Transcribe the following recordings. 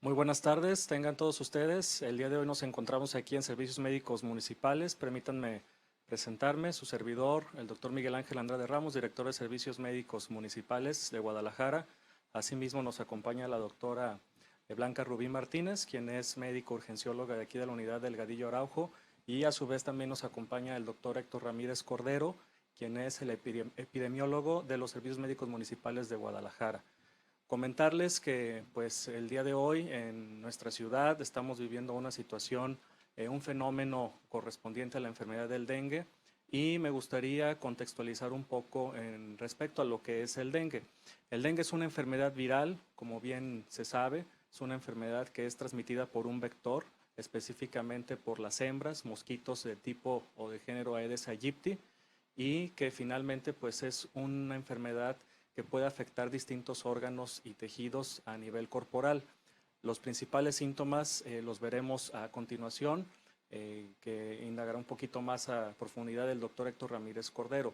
Muy buenas tardes, tengan todos ustedes. El día de hoy nos encontramos aquí en Servicios Médicos Municipales. Permítanme presentarme, su servidor, el doctor Miguel Ángel Andrade Ramos, director de Servicios Médicos Municipales de Guadalajara. Asimismo nos acompaña la doctora Blanca Rubí Martínez, quien es médico urgencióloga de aquí de la unidad Delgadillo Araujo, y a su vez también nos acompaña el doctor Héctor Ramírez Cordero, quien es el epidemiólogo de los Servicios Médicos Municipales de Guadalajara. Comentarles que pues el día de hoy en nuestra ciudad estamos viviendo una situación, un fenómeno correspondiente a la enfermedad del dengue, y me gustaría contextualizar un poco en respecto a lo que es el dengue. El dengue es una enfermedad viral, como bien se sabe, es una enfermedad que es transmitida por un vector, específicamente por las hembras, mosquitos de tipo o de género Aedes aegypti, y que finalmente pues es una enfermedad que puede afectar distintos órganos y tejidos a nivel corporal. Los principales síntomas los veremos a continuación, que indagará un poquito más a profundidad el doctor Héctor Ramírez Cordero.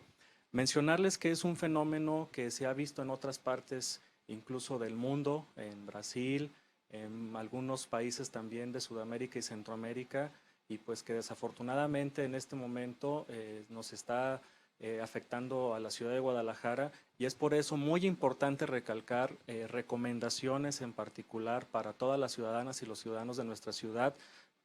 Mencionarles que es un fenómeno que se ha visto en otras partes, incluso del mundo, en Brasil, en algunos países también de Sudamérica y Centroamérica, y pues que desafortunadamente en este momento nos está afectando a la ciudad de Guadalajara, y es por eso muy importante recalcar recomendaciones en particular para todas las ciudadanas y los ciudadanos de nuestra ciudad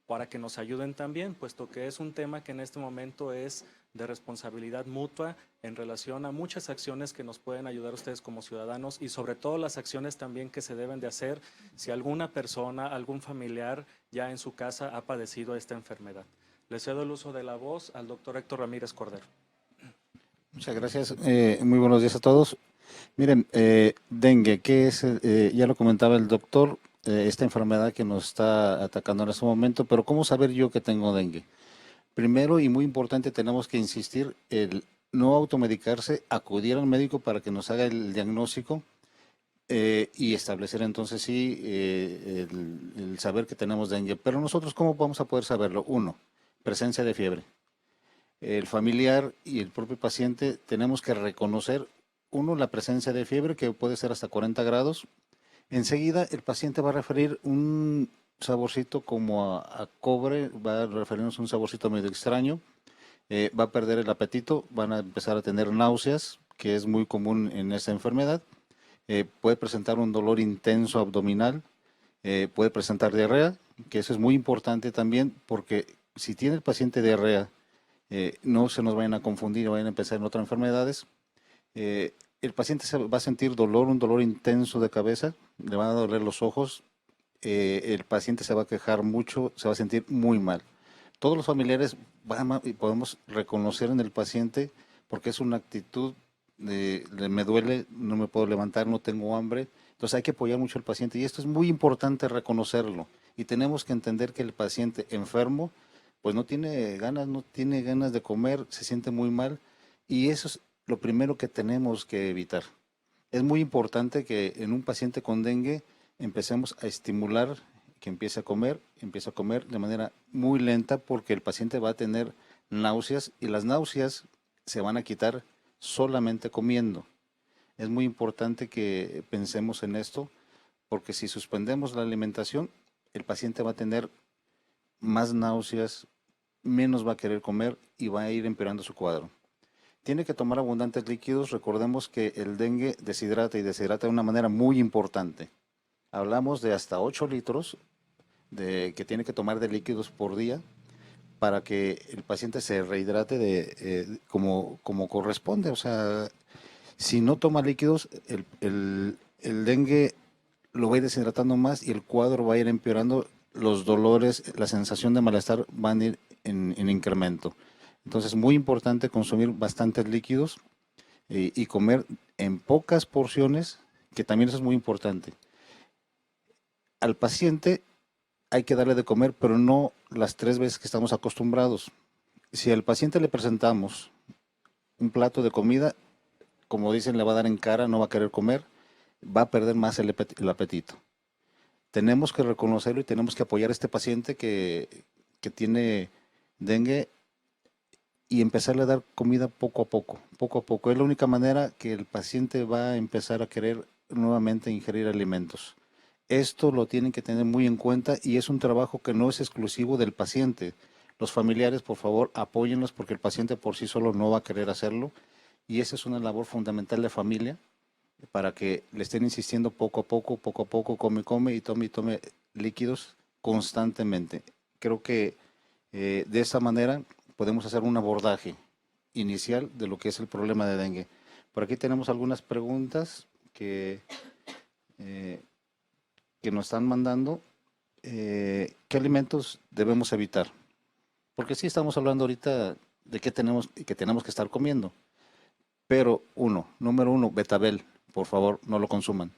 para que nos ayuden también, puesto que es un tema que en este momento es de responsabilidad mutua en relación a muchas acciones que nos pueden ayudar ustedes como ciudadanos, y sobre todo las acciones también que se deben de hacer si alguna persona, algún familiar ya en su casa ha padecido esta enfermedad. Le cedo el uso de la voz al doctor Héctor Ramírez Cordero. Muchas gracias. Muy buenos días a todos. Miren, dengue, ¿qué es? Ya lo comentaba el doctor, esta enfermedad que nos está atacando en este momento, pero ¿cómo saber yo que tengo dengue? Primero y muy importante, tenemos que insistir el no automedicarse, acudir al médico para que nos haga el diagnóstico y establecer entonces sí el saber que tenemos dengue. Pero nosotros, ¿cómo vamos a poder saberlo? Uno, presencia de fiebre. El familiar y el propio paciente tenemos que reconocer, uno, la presencia de fiebre, que puede ser hasta 40 grados. Enseguida el paciente va a referir un saborcito como a cobre, va a referirnos un saborcito medio extraño, va a perder el apetito, van a empezar a tener náuseas, que es muy común en esta enfermedad, puede presentar un dolor intenso abdominal, puede presentar diarrea, que eso es muy importante también, porque si tiene el paciente diarrea, no se nos vayan a confundir, vayan a empezar en otras enfermedades. El paciente va a sentir dolor, un dolor intenso de cabeza, le van a doler los ojos, el paciente se va a quejar mucho, se va a sentir muy mal. Todos los familiares podemos reconocer en el paciente porque es una actitud de me duele, no me puedo levantar, no tengo hambre. Entonces hay que apoyar mucho al paciente y esto es muy importante reconocerlo. Y tenemos que entender que el paciente enfermo pues no tiene ganas de comer, se siente muy mal y eso es lo primero que tenemos que evitar. Es muy importante que en un paciente con dengue empecemos a estimular que empiece a comer de manera muy lenta porque el paciente va a tener náuseas y las náuseas se van a quitar solamente comiendo. Es muy importante que pensemos en esto porque si suspendemos la alimentación, el paciente va a tener más náuseas, menos va a querer comer y va a ir empeorando su cuadro. Tiene que tomar abundantes líquidos. Recordemos que el dengue deshidrata y deshidrata de una manera muy importante. Hablamos de hasta 8 litros que tiene que tomar de líquidos por día para que el paciente se rehidrate como corresponde. O sea, si no toma líquidos, el dengue lo va a ir deshidratando más y el cuadro va a ir empeorando, los dolores, la sensación de malestar van a ir en incremento. Entonces, muy importante consumir bastantes líquidos y comer en pocas porciones, que también eso es muy importante. Al paciente hay que darle de comer, pero no las 3 veces que estamos acostumbrados. Si al paciente le presentamos un plato de comida, como dicen, le va a dar en cara, no va a querer comer, va a perder más el apetito. Tenemos que reconocerlo y tenemos que apoyar a este paciente que tiene dengue y empezarle a dar comida poco a poco, poco a poco. Es la única manera que el paciente va a empezar a querer nuevamente ingerir alimentos. Esto lo tienen que tener muy en cuenta y es un trabajo que no es exclusivo del paciente. Los familiares, por favor, apóyenlos porque el paciente por sí solo no va a querer hacerlo y esa es una labor fundamental de familia para que le estén insistiendo poco a poco, come y tome líquidos constantemente. Creo que de esa manera podemos hacer un abordaje inicial de lo que es el problema de dengue. Por aquí tenemos algunas preguntas eh, que nos están mandando. ¿Qué alimentos debemos evitar? Porque sí estamos hablando ahorita de qué tenemos y que tenemos que estar comiendo. Pero número uno, betabel, por favor, no lo consuman.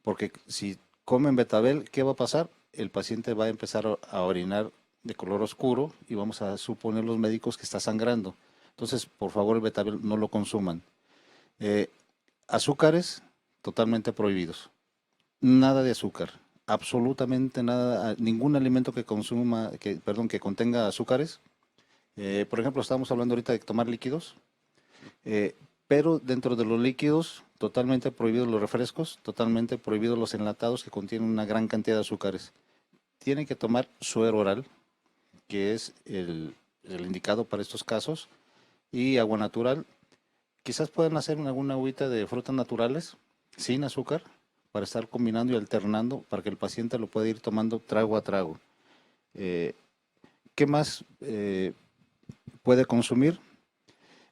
Porque si comen betabel, ¿qué va a pasar? El paciente va a empezar a orinar de color oscuro y vamos a suponer los médicos que está sangrando. Entonces, por favor, el betabel no lo consuman. Eh, Azúcares totalmente prohibidos. Nada de azúcar, absolutamente nada, ningún alimento que contenga azúcares. Por ejemplo, estamos hablando ahorita de tomar líquidos. Eh, pero dentro de los líquidos, totalmente prohibidos los refrescos, totalmente prohibidos los enlatados que contienen una gran cantidad de azúcares. Tienen que tomar suero oral, que es el indicado para estos casos, y agua natural. Quizás puedan hacer alguna agüita de frutas naturales sin azúcar para estar combinando y alternando para que el paciente lo pueda ir tomando trago a trago. Eh, ¿Qué más puede consumir?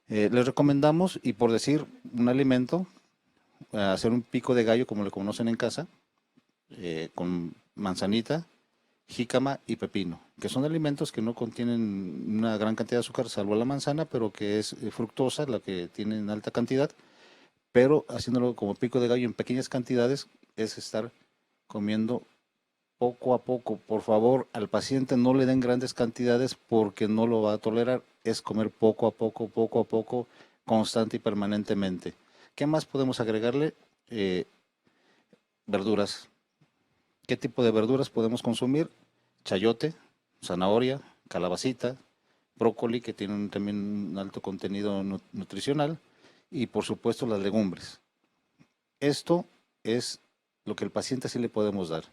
Les recomendamos, y por decir un alimento, hacer un pico de gallo como lo conocen en casa, con manzanita, jícama y pepino, que son alimentos que no contienen una gran cantidad de azúcar, salvo la manzana, pero que es fructosa, la que tiene en alta cantidad, pero haciéndolo como pico de gallo en pequeñas cantidades es estar comiendo poco a poco. Por favor, al paciente no le den grandes cantidades porque no lo va a tolerar. Es comer poco a poco, constante y permanentemente. ¿Qué más podemos agregarle? Verduras. ¿Qué tipo de verduras podemos consumir? Chayote, zanahoria, calabacita, brócoli, que tiene también un alto contenido nutricional, y por supuesto las legumbres. Esto es lo que el paciente sí le podemos dar.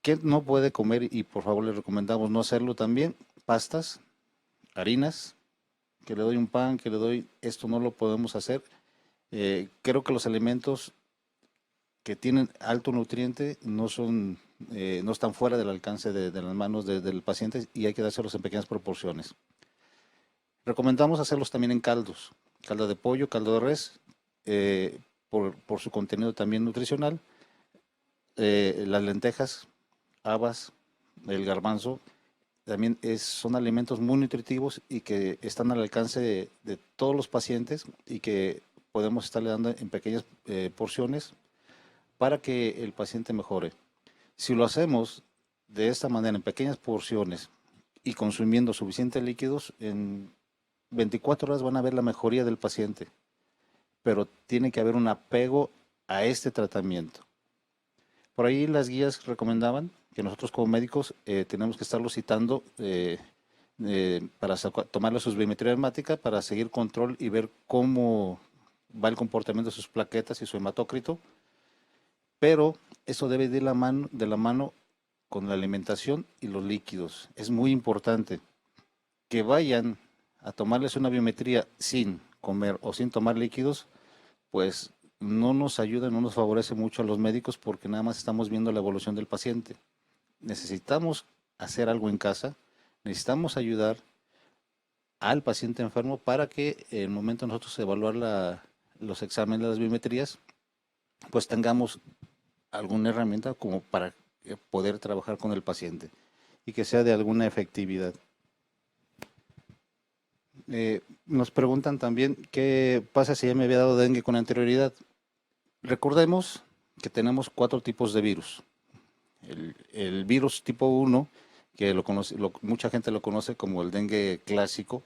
¿Qué no puede comer? Y por favor le recomendamos no hacerlo también. Pastas, harinas, que le doy un pan, que le doy, esto no lo podemos hacer. Creo que los alimentos que tienen alto nutriente no están fuera del alcance de las manos del paciente y hay que dárselos en pequeñas proporciones. Recomendamos hacerlos también en caldos, caldo de pollo, caldo de res, por su contenido también nutricional. Las lentejas, habas, el garbanzo, también son alimentos muy nutritivos y que están al alcance de todos los pacientes y que podemos estarle dando en pequeñas porciones para que el paciente mejore. Si lo hacemos de esta manera, en pequeñas porciones y consumiendo suficientes líquidos, en 24 horas van a ver la mejoría del paciente, pero tiene que haber un apego a este tratamiento. Por ahí las guías recomendaban que nosotros como médicos tenemos que estarlo citando para tomarle su biometría hemática para seguir control y ver cómo va el comportamiento de sus plaquetas y su hematócrito, pero eso debe ir de la mano con la alimentación y los líquidos. Es muy importante que vayan a tomarles una biometría sin comer o sin tomar líquidos, pues no nos ayuda, no nos favorece mucho a los médicos porque nada más estamos viendo la evolución del paciente. Necesitamos hacer algo en casa, necesitamos ayudar al paciente enfermo para que en el momento de nosotros evaluar los exámenes, las biometrías, pues tengamos alguna herramienta como para poder trabajar con el paciente y que sea de alguna efectividad. Nos preguntan también qué pasa si ya me había dado dengue con anterioridad. Recordemos que tenemos 4 tipos de virus. El virus tipo 1, que mucha gente lo conoce como el dengue clásico,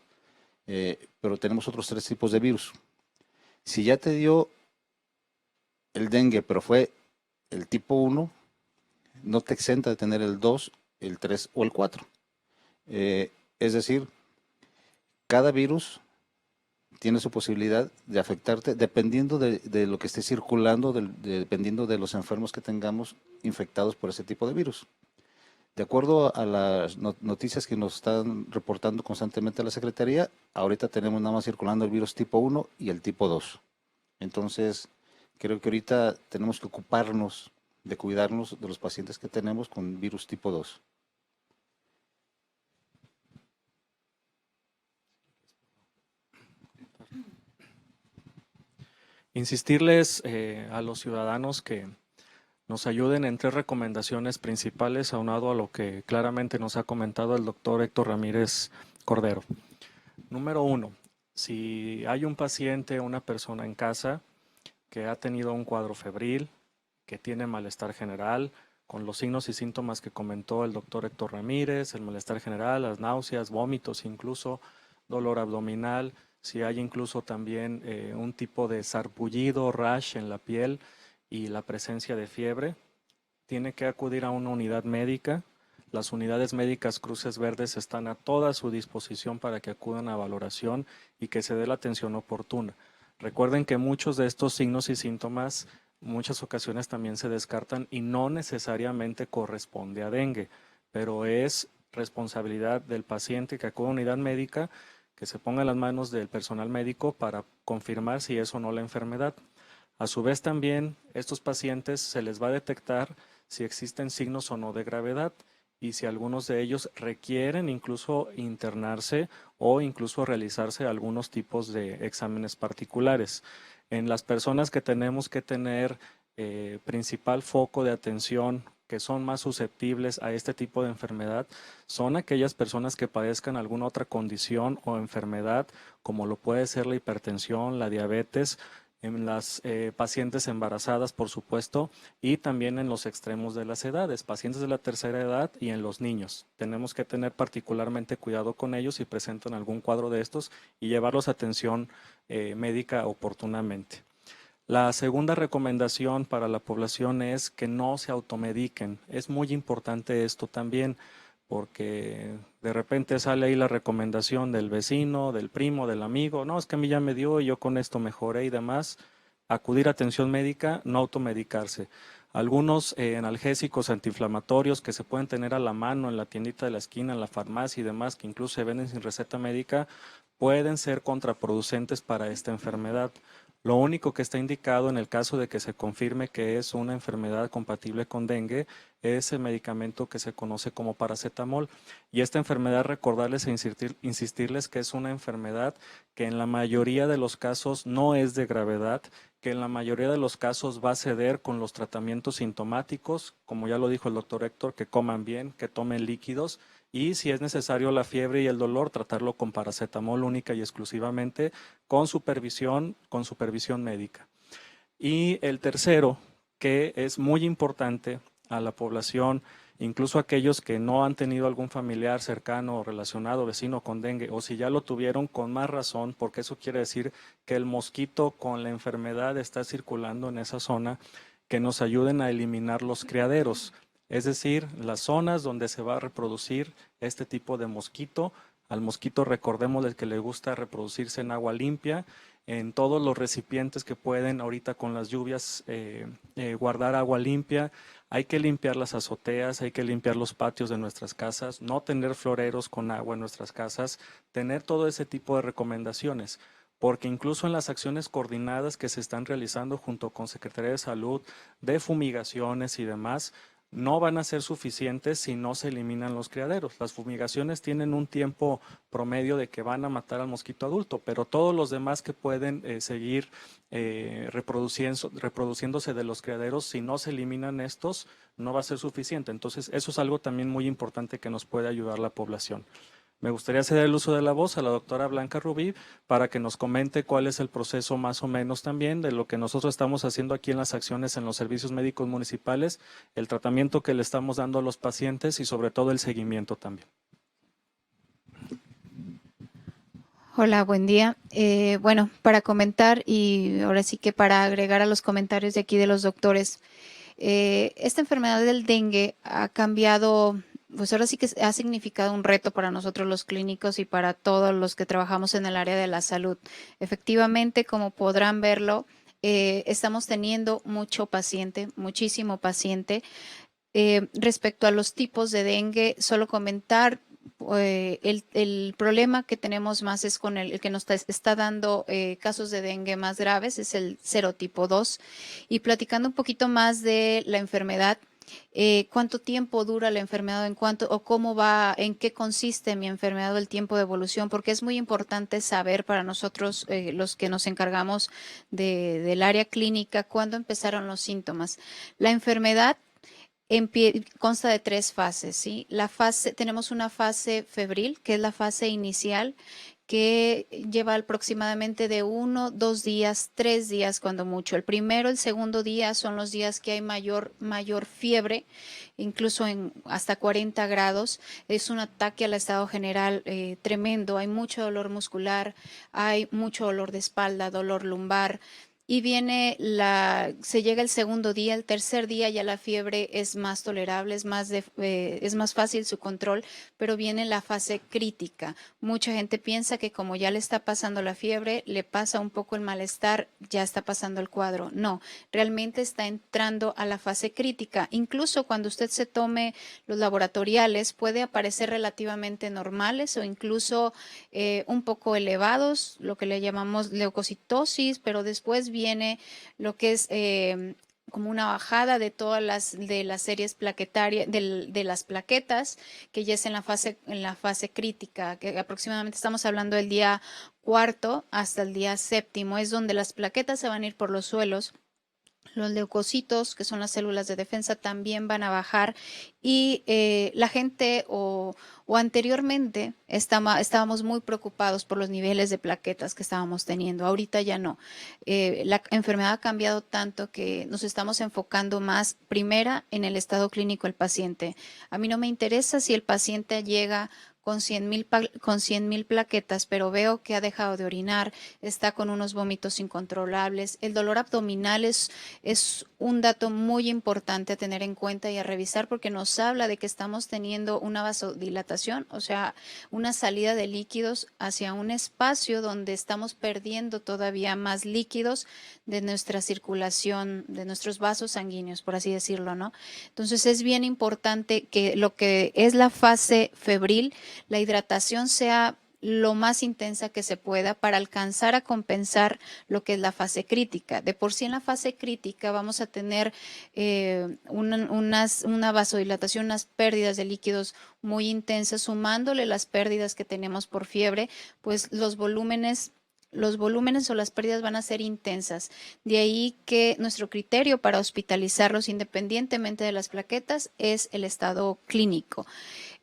pero tenemos otros 3 tipos de virus. Si ya te dio el dengue, pero fue el tipo 1, no te exenta de tener el 2, el 3 o el 4. Es decir, cada virus tiene su posibilidad de afectarte dependiendo de lo que esté circulando, dependiendo de los enfermos que tengamos infectados por ese tipo de virus. De acuerdo a las noticias que nos están reportando constantemente a la Secretaría, ahorita tenemos nada más circulando el virus tipo 1 y el tipo 2. Entonces, creo que ahorita tenemos que ocuparnos de cuidarnos de los pacientes que tenemos con virus tipo 2. Insistirles a los ciudadanos que nos ayuden en 3 recomendaciones principales, aunado a lo que claramente nos ha comentado el doctor Héctor Ramírez Cordero. Número 1, si hay un paciente, una persona en casa que ha tenido un cuadro febril, que tiene malestar general, con los signos y síntomas que comentó el doctor Héctor Ramírez, el malestar general, las náuseas, vómitos, incluso dolor abdominal, si hay incluso también un tipo de sarpullido, rash en la piel y la presencia de fiebre, tiene que acudir a una unidad médica. Las unidades médicas Cruces Verdes están a toda su disposición para que acudan a valoración y que se dé la atención oportuna. Recuerden que muchos de estos signos y síntomas muchas ocasiones también se descartan y no necesariamente corresponde a dengue, pero es responsabilidad del paciente que acuda a unidad médica, que se ponga en las manos del personal médico para confirmar si es o no la enfermedad. A su vez también estos pacientes se les va a detectar si existen signos o no de gravedad y si algunos de ellos requieren incluso internarse o incluso realizarse algunos tipos de exámenes particulares. En las personas que tenemos que tener principal foco de atención, que son más susceptibles a este tipo de enfermedad, son aquellas personas que padezcan alguna otra condición o enfermedad, como lo puede ser la hipertensión, la diabetes, en las pacientes embarazadas, por supuesto, y también en los extremos de las edades, pacientes de la tercera edad y en los niños. Tenemos que tener particularmente cuidado con ellos si presentan algún cuadro de estos y llevarlos a atención médica oportunamente. La segunda recomendación para la población es que no se automediquen. Es muy importante esto también, porque de repente sale ahí la recomendación del vecino, del primo, del amigo, no, es que a mí ya me dio y yo con esto mejoré y demás. Acudir a atención médica, no automedicarse. Algunos analgésicos antiinflamatorios que se pueden tener a la mano en la tiendita de la esquina, en la farmacia y demás, que incluso se venden sin receta médica, pueden ser contraproducentes para esta enfermedad. Lo único que está indicado en el caso de que se confirme que es una enfermedad compatible con dengue es el medicamento que se conoce como paracetamol. Y esta enfermedad, recordarles e insistirles que es una enfermedad que en la mayoría de los casos no es de gravedad, que en la mayoría de los casos va a ceder con los tratamientos sintomáticos, como ya lo dijo el doctor Héctor, que coman bien, que tomen líquidos y si es necesario la fiebre y el dolor, tratarlo con paracetamol única y exclusivamente con supervisión médica. Y el tercero, que es muy importante a la población, incluso aquellos que no han tenido algún familiar cercano o relacionado, vecino con dengue, o si ya lo tuvieron, con más razón, porque eso quiere decir que el mosquito con la enfermedad está circulando en esa zona, que nos ayuden a eliminar los criaderos, es decir, las zonas donde se va a reproducir este tipo de mosquito. Al mosquito recordémosle que le gusta reproducirse en agua limpia, en todos los recipientes que pueden ahorita con las lluvias guardar agua limpia. Hay que limpiar las azoteas, hay que limpiar los patios de nuestras casas, no tener floreros con agua en nuestras casas, tener todo ese tipo de recomendaciones, porque incluso en las acciones coordinadas que se están realizando junto con Secretaría de Salud, de fumigaciones y demás, no van a ser suficientes si no se eliminan los criaderos. Las fumigaciones tienen un tiempo promedio de que van a matar al mosquito adulto, pero todos los demás que pueden seguir reproduciéndose de los criaderos, si no se eliminan estos, no va a ser suficiente. Entonces, eso es algo también muy importante que nos puede ayudar la población. Me gustaría ceder el uso de la voz a la doctora Blanca Rubí para que nos comente cuál es el proceso más o menos también de lo que nosotros estamos haciendo aquí en las acciones en los servicios médicos municipales, el tratamiento que le estamos dando a los pacientes y sobre todo el seguimiento también. Hola, buen día. Bueno, para comentar y ahora sí que para agregar a los comentarios de aquí de los doctores, esta enfermedad del dengue ha cambiado, pues ahora sí que ha significado un reto para nosotros los clínicos y para todos los que trabajamos en el área de la salud. Efectivamente, como podrán verlo, estamos teniendo mucho paciente, muchísimo paciente. Respecto a los tipos de dengue, solo comentar, el problema que tenemos más es con el que nos está dando casos de dengue más graves, es el serotipo 2. Y platicando un poquito más de la enfermedad, cuánto tiempo dura la enfermedad, en cuánto o cómo va, en qué consiste mi enfermedad o el tiempo de evolución, porque es muy importante saber para nosotros, los que nos encargamos del área clínica, cuándo empezaron los síntomas. La enfermedad consta de 3 fases, ¿sí? Tenemos una fase febril, que es la fase inicial, que lleva aproximadamente de 1, 2 días, 3 días cuando mucho. El primero, el segundo día son los días que hay mayor fiebre, incluso en hasta 40 grados. Es un ataque al estado general tremendo. Hay mucho dolor muscular, hay mucho dolor de espalda, dolor lumbar. Y se llega el segundo día, el tercer día ya la fiebre es más tolerable, es más fácil su control, pero viene la fase crítica. Mucha gente piensa que como ya le está pasando la fiebre, le pasa un poco el malestar, ya está pasando el cuadro. No, realmente está entrando a la fase crítica. Incluso cuando usted se tome los laboratoriales, puede aparecer relativamente normales o incluso un poco elevados, lo que le llamamos leucocitosis, pero después viene lo que es como una bajada de todas las series plaquetarias, de las plaquetas, que ya es en la fase crítica, que aproximadamente estamos hablando del día cuarto hasta el día séptimo, es donde las plaquetas se van a ir por los suelos. Los leucocitos, que son las células de defensa, también van a bajar y la gente o anteriormente estábamos muy preocupados por los niveles de plaquetas que estábamos teniendo. Ahorita ya no. La enfermedad ha cambiado tanto que nos estamos enfocando más, primera, en el estado clínico del paciente. A mí no me interesa si el paciente llega con 100,000 plaquetas, pero veo que ha dejado de orinar, está con unos vómitos incontrolables. El dolor abdominal es un dato muy importante a tener en cuenta y a revisar porque nos habla de que estamos teniendo una vasodilatación, o sea, una salida de líquidos hacia un espacio donde estamos perdiendo todavía más líquidos de nuestra circulación, de nuestros vasos sanguíneos, por así decirlo, ¿no? Entonces es bien importante que lo que es la fase febril, la hidratación sea lo más intensa que se pueda para alcanzar a compensar lo que es la fase crítica. De por sí en la fase crítica vamos a tener una vasodilatación, unas pérdidas de líquidos muy intensas, sumándole las pérdidas que tenemos por fiebre, pues los volúmenes o las pérdidas van a ser intensas. De ahí que nuestro criterio para hospitalizarlos independientemente de las plaquetas es el estado clínico.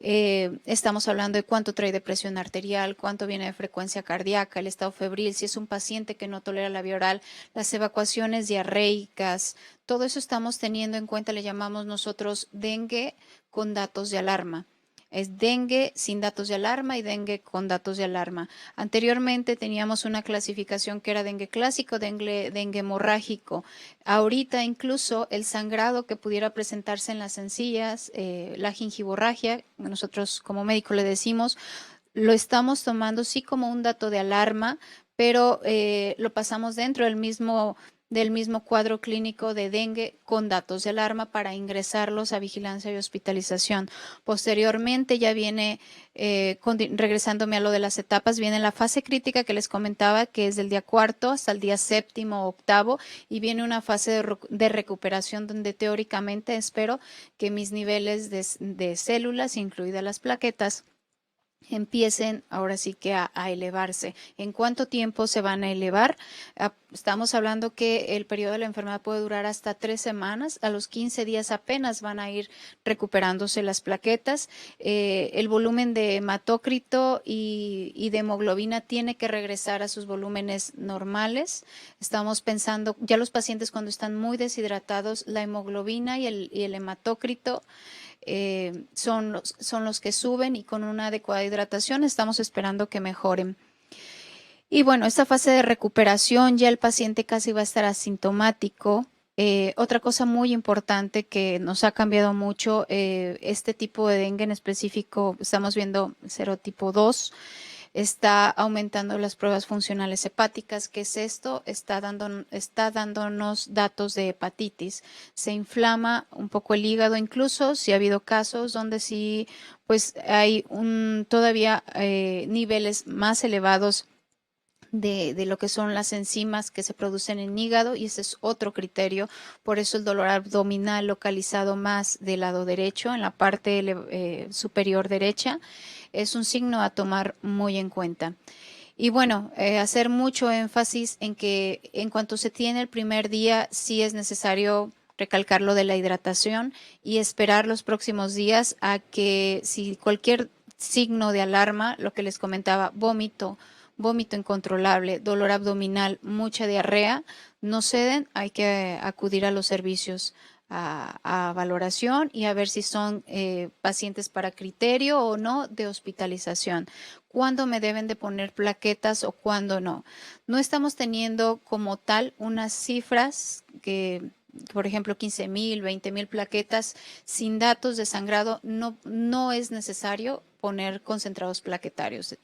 Estamos hablando de cuánto trae de presión arterial, cuánto viene de frecuencia cardíaca, el estado febril, si es un paciente que no tolera la vía oral, las evacuaciones diarreicas, todo eso estamos teniendo en cuenta, le llamamos nosotros dengue con datos de alarma. Es dengue sin datos de alarma y dengue con datos de alarma. Anteriormente teníamos una clasificación que era dengue clásico, dengue hemorrágico. Ahorita incluso el sangrado que pudiera presentarse en las encías, la gingivorragia, nosotros como médico le decimos, lo estamos tomando sí como un dato de alarma, pero lo pasamos dentro del mismo cuadro clínico de dengue con datos de alarma para ingresarlos a vigilancia y hospitalización. Posteriormente ya viene, regresándome a lo de las etapas, viene la fase crítica que les comentaba, que es del día cuarto hasta el día séptimo o octavo, y viene una fase de recuperación donde teóricamente espero que mis niveles de células, incluidas las plaquetas, empiecen ahora sí que a elevarse. ¿En cuánto tiempo se van a elevar? Estamos hablando que el periodo de la enfermedad puede durar hasta 3 semanas. A los 15 días apenas van a ir recuperándose las plaquetas. El volumen de hematócrito y de hemoglobina tiene que regresar a sus volúmenes normales. Estamos pensando, ya los pacientes cuando están muy deshidratados, la hemoglobina y el hematócrito son los que suben, y con una adecuada hidratación estamos esperando que mejoren. Y bueno, esta fase de recuperación ya el paciente casi va a estar asintomático. Otra cosa muy importante que nos ha cambiado mucho, este tipo de dengue en específico, estamos viendo serotipo 2, está aumentando las pruebas funcionales hepáticas. ¿Qué es esto? Está dándonos datos de hepatitis. Se inflama un poco el hígado, incluso si ha habido casos donde sí, pues hay todavía niveles más elevados de lo que son las enzimas que se producen en hígado, y ese es otro criterio. Por eso el dolor abdominal localizado más del lado derecho, en la parte superior derecha, es un signo a tomar muy en cuenta. Y bueno, hacer mucho énfasis en que en cuanto se tiene el primer día, sí es necesario recalcar lo de la hidratación y esperar los próximos días a que, si cualquier signo de alarma, lo que les comentaba, vómito incontrolable, dolor abdominal, mucha diarrea, no ceden, hay que acudir a los servicios a valoración y a ver si son pacientes para criterio o no de hospitalización. ¿Cuándo me deben de poner plaquetas o cuándo no? No estamos teniendo como tal unas cifras que, por ejemplo, 15,000, 20,000 plaquetas sin datos de sangrado. No es necesario poner concentrados plaquetarios.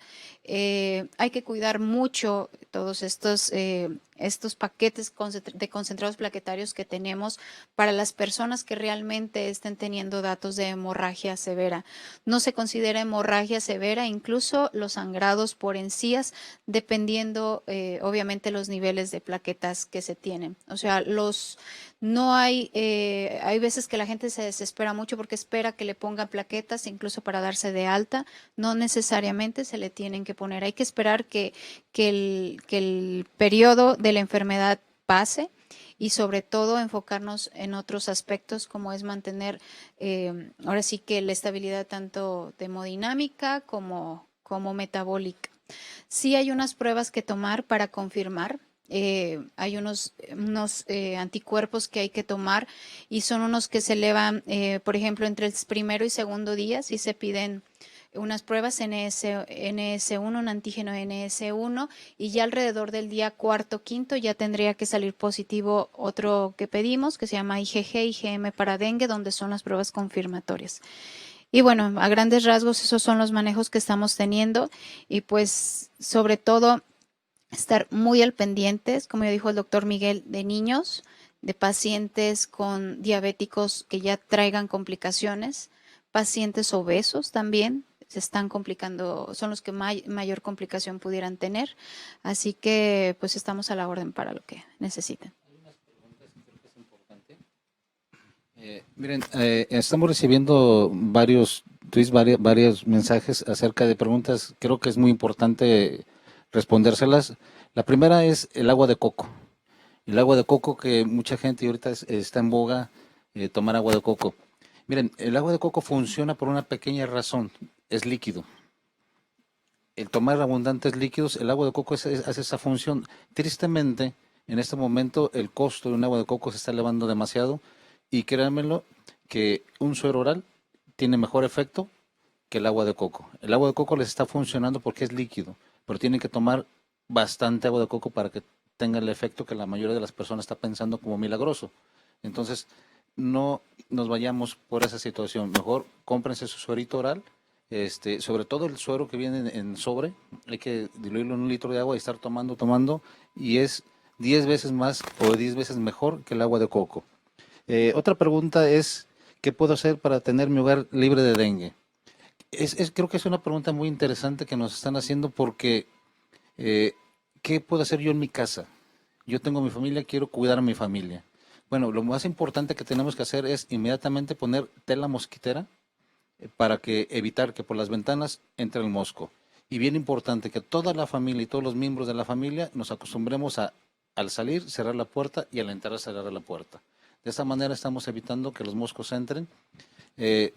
Hay que cuidar mucho todos estos paquetes de concentrados plaquetarios que tenemos para las personas que realmente estén teniendo datos de hemorragia severa. No se considera hemorragia severa incluso los sangrados por encías, dependiendo obviamente los niveles de plaquetas que se tienen. O sea, no hay veces que la gente se desespera mucho porque espera que le pongan plaquetas incluso para darse de alta. No necesariamente se le tienen que poner. Hay que esperar que el periodo de la enfermedad pase, y sobre todo enfocarnos en otros aspectos como es mantener ahora sí que la estabilidad tanto hemodinámica como metabólica. Sí hay unas pruebas que tomar para confirmar. Hay unos anticuerpos que hay que tomar, y son unos que se elevan, por ejemplo, entre el primero y segundo día, si se piden unas pruebas NS1, un antígeno NS1, y ya alrededor del día cuarto, quinto, ya tendría que salir positivo otro que pedimos, que se llama IgG, IgM para dengue, donde son las pruebas confirmatorias. Y bueno, a grandes rasgos esos son los manejos que estamos teniendo, y pues sobre todo estar muy al pendientes, como ya dijo el doctor Miguel, de niños, de pacientes con diabéticos que ya traigan complicaciones, pacientes obesos también se están complicando, son los que mayor complicación pudieran tener. Así que pues estamos a la orden para lo que necesiten. Miren, estamos recibiendo varios tweets, varios mensajes acerca de preguntas. Creo que es muy importante respondérselas. La primera es el agua de coco. El agua de coco, que mucha gente ahorita está en boga, tomar agua de coco. Miren, el agua de coco funciona por una pequeña razón, es líquido. El tomar abundantes líquidos, el agua de coco hace esa función. Tristemente, en este momento el costo de un agua de coco se está elevando demasiado, y créanmelo que un suero oral tiene mejor efecto que el agua de coco. El agua de coco les está funcionando porque es líquido, pero tienen que tomar bastante agua de coco para que tenga el efecto que la mayoría de las personas está pensando como milagroso. Entonces, no nos vayamos por esa situación. Mejor cómprense su suerito oral, sobre todo el suero que viene en sobre, hay que diluirlo en 1 litro de agua y estar tomando, y es 10 veces más o 10 veces mejor que el agua de coco. Otra pregunta es, ¿qué puedo hacer para tener mi hogar libre de dengue? Creo que es una pregunta muy interesante que nos están haciendo, porque ¿qué puedo hacer yo en mi casa? Yo tengo mi familia, quiero cuidar a mi familia. Bueno, lo más importante que tenemos que hacer es inmediatamente poner tela mosquitera para que evitar que por las ventanas entre el mosco. Y bien importante que toda la familia y todos los miembros de la familia nos acostumbremos a, al salir, cerrar la puerta y al entrar, cerrar la puerta. De esta manera estamos evitando que los moscos entren.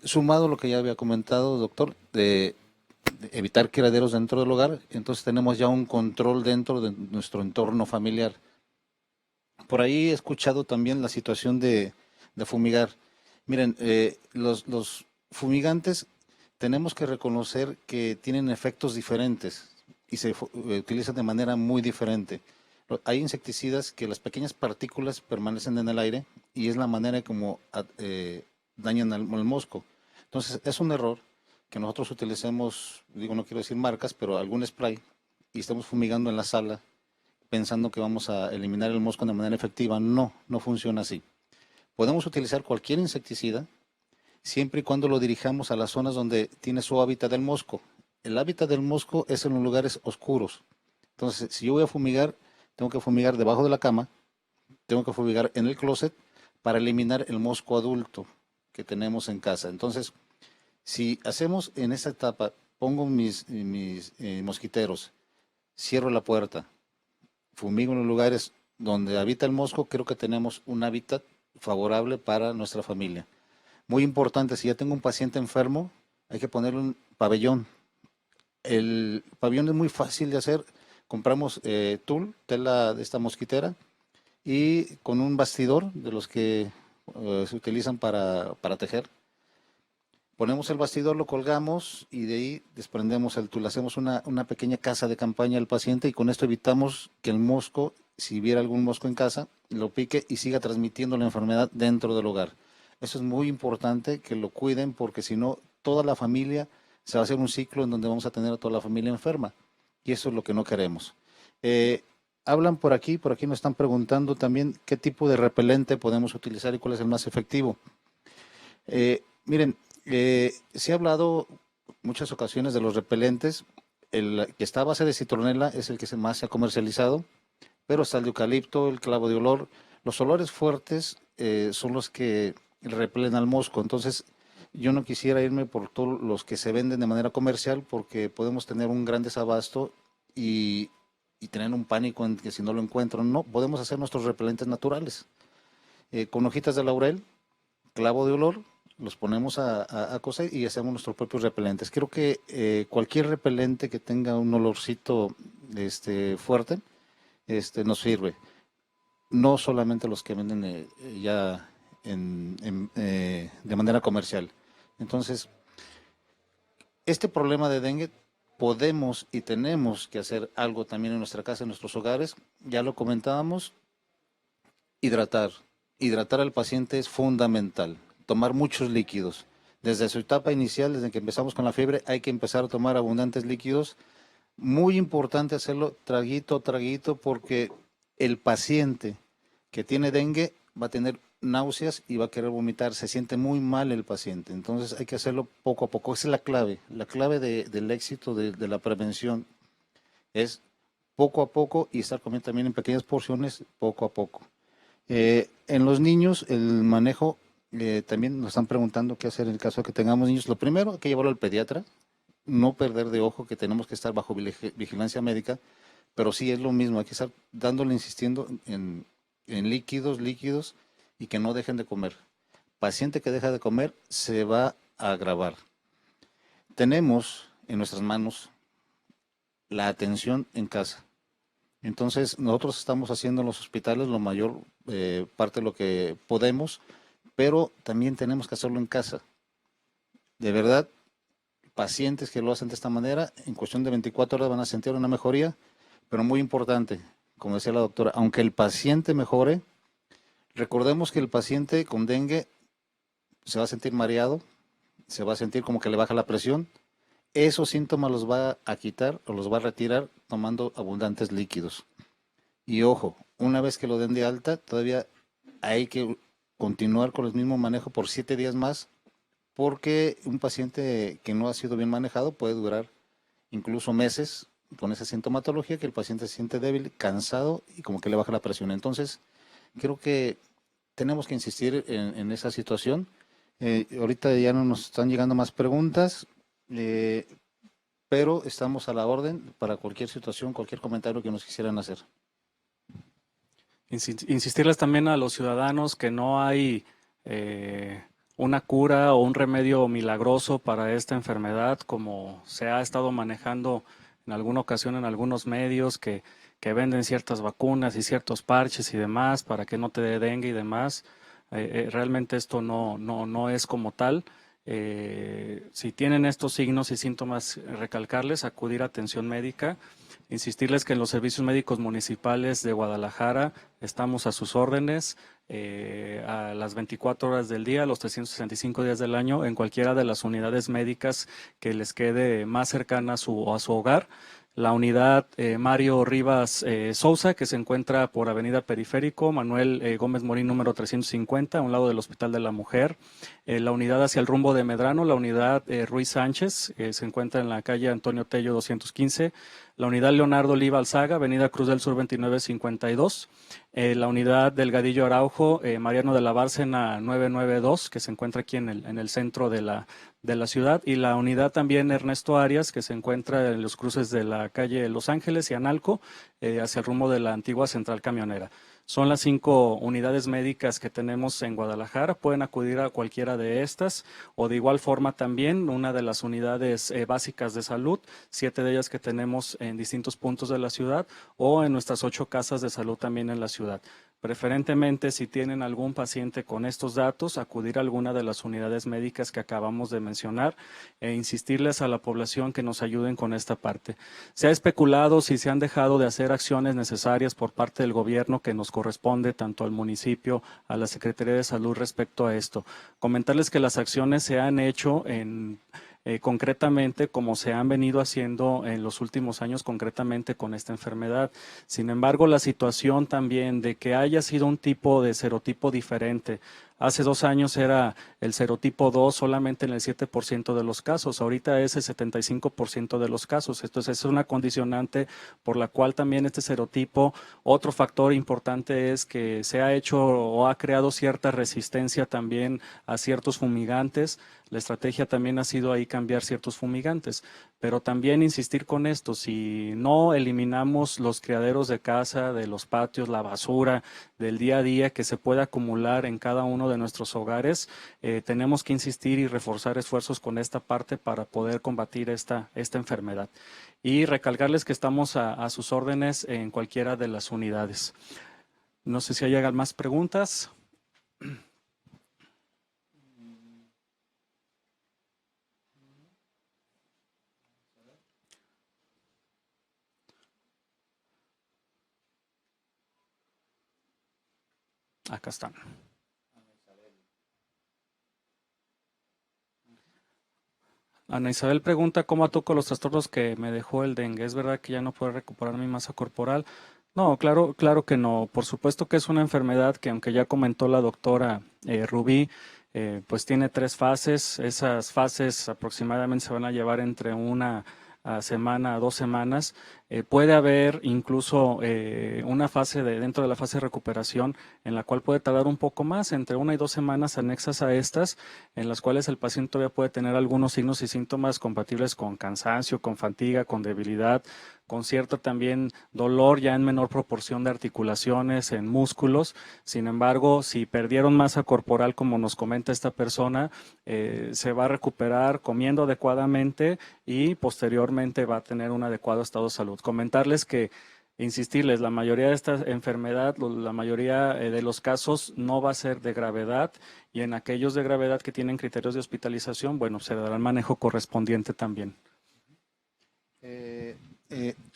Sumado a lo que ya había comentado, doctor, de evitar criaderos dentro del hogar, entonces tenemos ya un control dentro de nuestro entorno familiar. Por ahí he escuchado también la situación de fumigar. Miren, los fumigantes tenemos que reconocer que tienen efectos diferentes y se utilizan de manera muy diferente. Hay insecticidas que las pequeñas partículas permanecen en el aire y es la manera como dañan al mosco. Entonces es un error que nosotros utilicemos, digo, no quiero decir marcas, pero algún spray y estamos fumigando en la sala pensando que vamos a eliminar el mosco de manera efectiva. No, no funciona así. Podemos utilizar cualquier insecticida siempre y cuando lo dirijamos a las zonas donde tiene su hábitat del mosco. El hábitat del mosco es en los lugares oscuros. Entonces, si yo voy a fumigar, tengo que fumigar debajo de la cama, tengo que fumigar en el closet para eliminar el mosco adulto que tenemos en casa. Entonces, si hacemos en esta etapa, pongo mis mosquiteros, cierro la puerta, fumigo en los lugares donde habita el mosco, creo que tenemos un hábitat favorable para nuestra familia. Muy importante, si ya tengo un paciente enfermo, hay que ponerle un pabellón. El pabellón es muy fácil de hacer. Compramos tul, tela de esta mosquitera, y con un bastidor de los que se utilizan para tejer. Ponemos el bastidor, lo colgamos y de ahí desprendemos el tul. Hacemos una pequeña casa de campaña al paciente y con esto evitamos que el mosco, si hubiera algún mosco en casa, lo pique y siga transmitiendo la enfermedad dentro del hogar. Eso es muy importante que lo cuiden porque si no, toda la familia se va a hacer un ciclo en donde vamos a tener a toda la familia enferma y eso es lo que no queremos. Hablan por aquí nos están preguntando también qué tipo de repelente podemos utilizar y cuál es el más efectivo. Miren, se ha hablado muchas ocasiones de los repelentes. El que está a base de citronela es el que más se ha comercializado, pero está el de eucalipto, el clavo de olor. Los olores fuertes son los que repelen al mosco. Entonces, yo no quisiera irme por todos los que se venden de manera comercial porque podemos tener un gran desabasto y tener un pánico en que si no lo encuentro. No, podemos hacer nuestros repelentes naturales. Con hojitas de laurel, clavo de olor, los ponemos a cocer y hacemos nuestros propios repelentes. Creo que cualquier repelente que tenga un olorcito fuerte nos sirve. No solamente los que venden ya de manera comercial. Entonces, este problema de dengue podemos y tenemos que hacer algo también en nuestra casa, en nuestros hogares. Ya lo comentábamos, hidratar. Hidratar al paciente es fundamental. Tomar muchos líquidos. Desde su etapa inicial, desde que empezamos con la fiebre, hay que empezar a tomar abundantes líquidos. Muy importante hacerlo traguito a traguito porque el paciente que tiene dengue va a tener náuseas y va a querer vomitar. Se siente muy mal el paciente. Entonces hay que hacerlo poco a poco. Esa es la clave. La clave del éxito de la prevención es poco a poco y estar comiendo también en pequeñas porciones poco a poco. En los niños, el manejo, también nos están preguntando qué hacer en el caso de que tengamos niños. Lo primero, hay que llevarlo al pediatra, no perder de ojo que tenemos que estar bajo vigilancia médica, pero sí es lo mismo, hay que estar dándole, insistiendo en líquidos y que no dejen de comer. Paciente que deja de comer se va a agravar. Tenemos en nuestras manos la atención en casa. Entonces, nosotros estamos haciendo en los hospitales lo mayor parte de lo que podemos, pero también tenemos que hacerlo en casa. De verdad, pacientes que lo hacen de esta manera, en cuestión de 24 horas van a sentir una mejoría, pero muy importante, como decía la doctora, aunque el paciente mejore, recordemos que el paciente con dengue se va a sentir mareado, se va a sentir como que le baja la presión. Esos síntomas los va a quitar o los va a retirar tomando abundantes líquidos. Y ojo, una vez que lo den de alta, todavía hay que continuar con el mismo manejo por 7 días más, porque un paciente que no ha sido bien manejado puede durar incluso meses con esa sintomatología, que el paciente se siente débil, cansado y como que le baja la presión. Entonces, creo que tenemos que insistir en esa situación. Ahorita ya no nos están llegando más preguntas, pero estamos a la orden para cualquier situación, cualquier comentario que nos quisieran hacer. Insistirles también a los ciudadanos que no hay una cura o un remedio milagroso para esta enfermedad, como se ha estado manejando en alguna ocasión en algunos medios que venden ciertas vacunas y ciertos parches y demás para que no te dé dengue y demás. Realmente esto no es como tal. Si tienen estos signos y síntomas, recalcarles, acudir a atención médica. Insistirles que en los servicios médicos municipales de Guadalajara estamos a sus órdenes a las 24 horas del día, los 365 días del año, en cualquiera de las unidades médicas que les quede más cercana a su hogar. La unidad Mario Rivas Sousa, que se encuentra por Avenida Periférico, Manuel Gómez Morín número 350, a un lado del Hospital de la Mujer. La unidad hacia el rumbo de Medrano, la unidad Ruiz Sánchez, se encuentra en la calle Antonio Tello 215. La unidad Leonardo Oliva Alzaga, Avenida Cruz del Sur 2952. La unidad Delgadillo Araujo, Mariano de la Bárcena 992, que se encuentra aquí en el centro de la ciudad, y la unidad también Ernesto Arias, que se encuentra en los cruces de la calle Los Ángeles y Analco, hacia el rumbo de la antigua central camionera. Son las 5 unidades médicas que tenemos en Guadalajara. Pueden acudir a cualquiera de estas o de igual forma también una de las unidades básicas de salud, 7 de ellas que tenemos en distintos puntos de la ciudad o en nuestras 8 casas de salud también en la ciudad. Preferentemente, si tienen algún paciente con estos datos, acudir a alguna de las unidades médicas que acabamos de mencionar e insistirles a la población que nos ayuden con esta parte. Se ha especulado si se han dejado de hacer acciones necesarias por parte del gobierno que nos corresponde tanto al municipio, a la Secretaría de Salud respecto a esto. Comentarles que las acciones se han hecho concretamente como se han venido haciendo en los últimos años concretamente con esta enfermedad. Sin embargo, la situación también de que haya sido un tipo de serotipo diferente. Hace 2 años era el serotipo 2 solamente en el 7% de los casos, ahorita es el 75% de los casos. Entonces es una condicionante por la cual también este serotipo, otro factor importante es que se ha hecho o ha creado cierta resistencia también a ciertos fumigantes. La estrategia también ha sido ahí cambiar ciertos fumigantes, pero también insistir con esto, si no eliminamos los criaderos de casa, de los patios, la basura del día a día que se puede acumular en cada uno de nuestros hogares, tenemos que insistir y reforzar esfuerzos con esta parte para poder combatir esta enfermedad. Y recalcarles que estamos a sus órdenes en cualquiera de las unidades. No sé si hay más preguntas. Acá están. Ana Isabel pregunta cómo atoco los trastornos que me dejó el dengue. ¿Es verdad que ya no puedo recuperar mi masa corporal? No, claro que no. Por supuesto que es una enfermedad que, aunque ya comentó la doctora Rubí, pues tiene 3 fases. Esas fases aproximadamente se van a llevar entre una semana a 2 semanas. Puede haber incluso una fase dentro de la fase de recuperación en la cual puede tardar un poco más, entre 1 y 2 semanas anexas a estas, en las cuales el paciente todavía puede tener algunos signos y síntomas compatibles con cansancio, con fatiga, con debilidad, con cierto también dolor ya en menor proporción de articulaciones, en músculos. Sin embargo, si perdieron masa corporal, como nos comenta esta persona, se va a recuperar comiendo adecuadamente y posteriormente va a tener un adecuado estado de salud. Comentarles que, insistirles, la mayoría de esta enfermedad, la mayoría de los casos no va a ser de gravedad y en aquellos de gravedad que tienen criterios de hospitalización, bueno, se dará el manejo correspondiente también.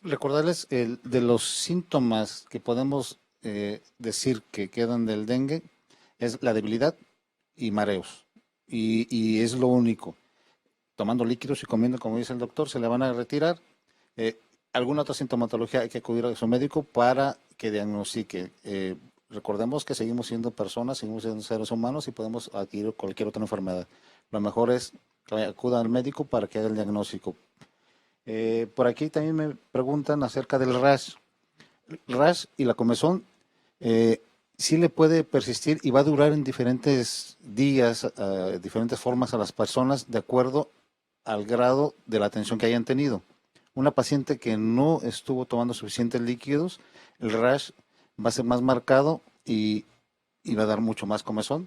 Recordarles de los síntomas que podemos decir que quedan del dengue es la debilidad y mareos y es lo único. Tomando líquidos y comiendo, como dice el doctor, se le van a retirar. Alguna otra sintomatología hay que acudir a su médico para que diagnostique. Recordemos que seguimos siendo personas, seguimos siendo seres humanos y podemos adquirir cualquier otra enfermedad. Lo mejor es que acudan al médico para que haga el diagnóstico. Por aquí también me preguntan acerca del rash. El rash y la comezón, sí le puede persistir y va a durar en diferentes días, diferentes formas a las personas de acuerdo al grado de la atención que hayan tenido. Una paciente que no estuvo tomando suficientes líquidos, el rash va a ser más marcado y va a dar mucho más comezón.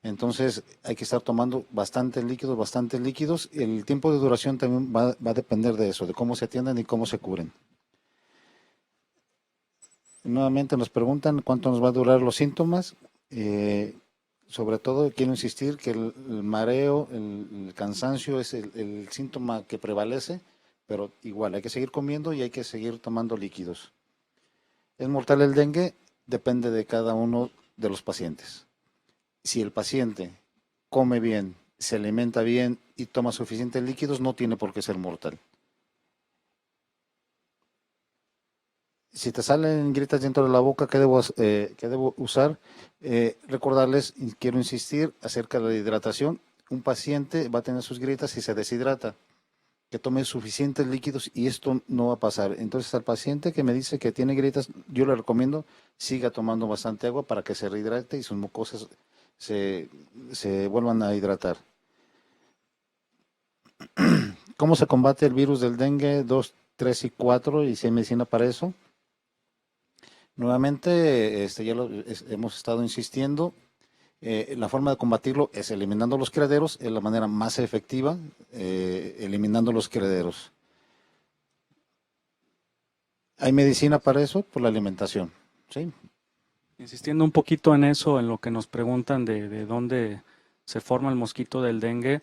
Entonces hay que estar tomando bastantes líquidos. El tiempo de duración también va a depender de eso, de cómo se atiendan y cómo se cubren. Nuevamente nos preguntan cuánto nos va a durar los síntomas. Sobre todo quiero insistir que el mareo, el cansancio es el síntoma que prevalece, pero igual hay que seguir comiendo y hay que seguir tomando líquidos. ¿Es mortal el dengue? Depende de cada uno de los pacientes. Si el paciente come bien, se alimenta bien y toma suficientes líquidos, no tiene por qué ser mortal. Si te salen grietas dentro de la boca, ¿qué debo usar? Recordarles, y quiero insistir, acerca de la hidratación. Un paciente va a tener sus grietas si se deshidrata. Que tome suficientes líquidos y esto no va a pasar. Entonces al paciente que me dice que tiene grietas, yo le recomiendo siga tomando bastante agua para que se rehidrate y sus mucosas se vuelvan a hidratar. ¿Cómo se combate el virus del dengue 2, 3 y 4? Y si hay medicina para eso. Nuevamente, hemos estado insistiendo. La forma de combatirlo es eliminando los criaderos, es la manera más efectiva, eliminando los criaderos. ¿Hay medicina para eso? Por la alimentación, ¿sí? Insistiendo un poquito en eso, en lo que nos preguntan de dónde se forma el mosquito del dengue,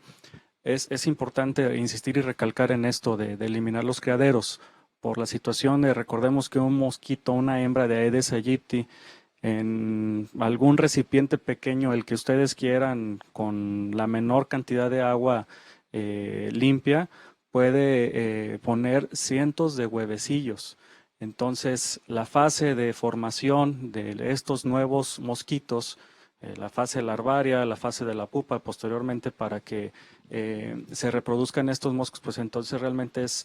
es importante insistir y recalcar en esto de eliminar los criaderos. Por la situación de, recordemos que un mosquito, una hembra de Aedes aegypti, en algún recipiente pequeño, el que ustedes quieran, con la menor cantidad de agua limpia, puede poner cientos de huevecillos. Entonces, la fase de formación de estos nuevos mosquitos, la fase larvaria, la fase de la pupa, posteriormente para que se reproduzcan estos moscos, pues entonces realmente es